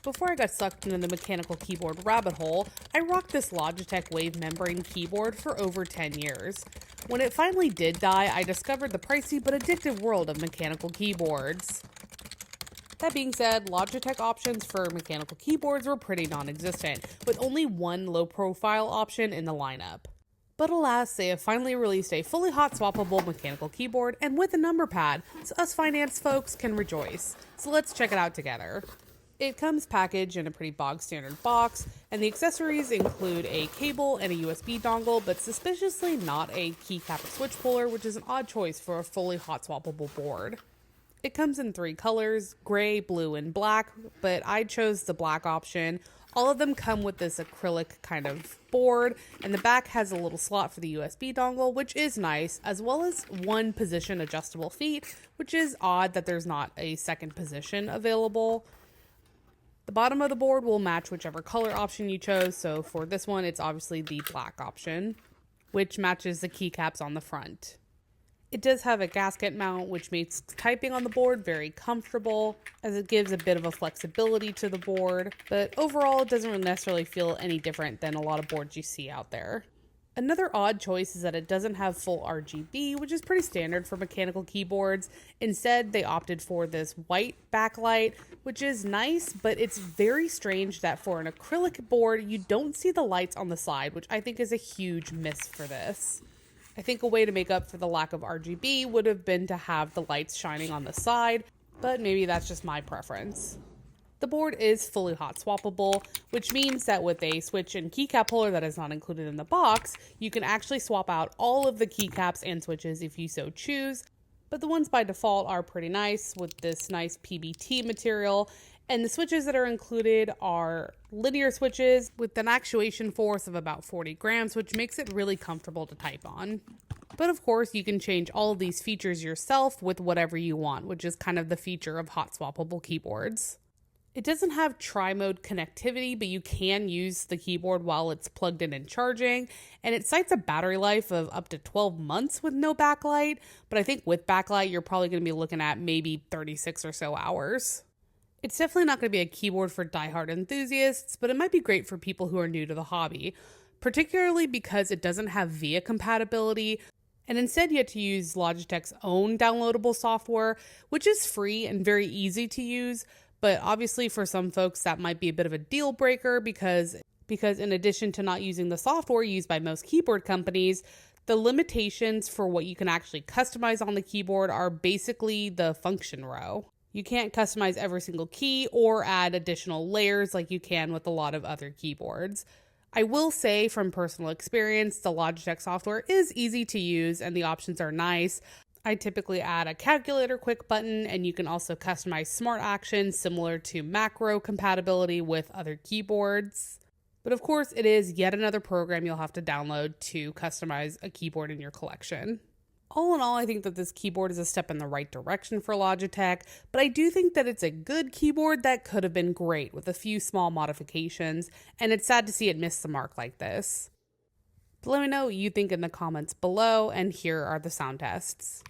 Before I got sucked into the mechanical keyboard rabbit hole, I rocked this Logitech Wave membrane keyboard for over 10 years. When it finally did die, I discovered the pricey but addictive world of mechanical keyboards. That being said, Logitech options for mechanical keyboards were pretty non-existent, with only one low-profile option in the lineup. But alas, they have finally released a fully hot swappable mechanical keyboard and with a number pad, so us finance folks can rejoice. So let's check it out together. It comes packaged in a pretty bog standard box, and the accessories include a cable and a USB dongle, but suspiciously not a keycap or switch puller, which is an odd choice for a fully hot swappable board. It comes in 3 colors, gray, blue, and black, but I chose the black option. All of them come with this acrylic kind of board, and the back has a little slot for the USB dongle, which is nice, as well as one position adjustable feet, which is odd that there's not a second position available. The bottom of the board will match whichever color option you chose, so for this one, it's obviously the black option, which matches the keycaps on the front. It does have a gasket mount, which makes typing on the board very comfortable, as it gives a bit of a flexibility to the board, but overall it doesn't really necessarily feel any different than a lot of boards you see out there. Another odd choice is that it doesn't have full RGB, which is pretty standard for mechanical keyboards. Instead, they opted for this white backlight, which is nice, but it's very strange that for an acrylic board, you don't see the lights on the side, which I think is a huge miss for this. I think a way to make up for the lack of RGB would have been to have the lights shining on the side, but maybe that's just my preference. The board is fully hot swappable, which means that with a switch and keycap holder that is not included in the box, you can actually swap out all of the keycaps and switches if you so choose, but the ones by default are pretty nice with this nice PBT material. And the switches that are included are linear switches with an actuation force of about 40 grams, which makes it really comfortable to type on. But of course, you can change all of these features yourself with whatever you want, which is kind of the feature of hot swappable keyboards. It doesn't have tri-mode connectivity, but you can use the keyboard while it's plugged in and charging, and it cites a battery life of up to 12 months with no backlight, but I think with backlight, you're probably going to be looking at maybe 36 or so hours. It's definitely not going to be a keyboard for diehard enthusiasts, but it might be great for people who are new to the hobby, particularly because it doesn't have VIA compatibility, and instead you have to use Logitech's own downloadable software, which is free and very easy to use, but obviously for some folks that might be a bit of a deal breaker because in addition to not using the software used by most keyboard companies, the limitations for what you can actually customize on the keyboard are basically the function row. You can't customize every single key or add additional layers like you can with a lot of other keyboards. I will say from personal experience, the Logitech software is easy to use and the options are nice. I typically add a calculator quick button, and you can also customize smart actions similar to macro compatibility with other keyboards. But of course, it is yet another program you'll have to download to customize a keyboard in your collection. All in all, I think that this keyboard is a step in the right direction for Logitech, but I do think that it's a good keyboard that could have been great with a few small modifications, and it's sad to see it miss the mark like this. But let me know what you think in the comments below, and here are the sound tests.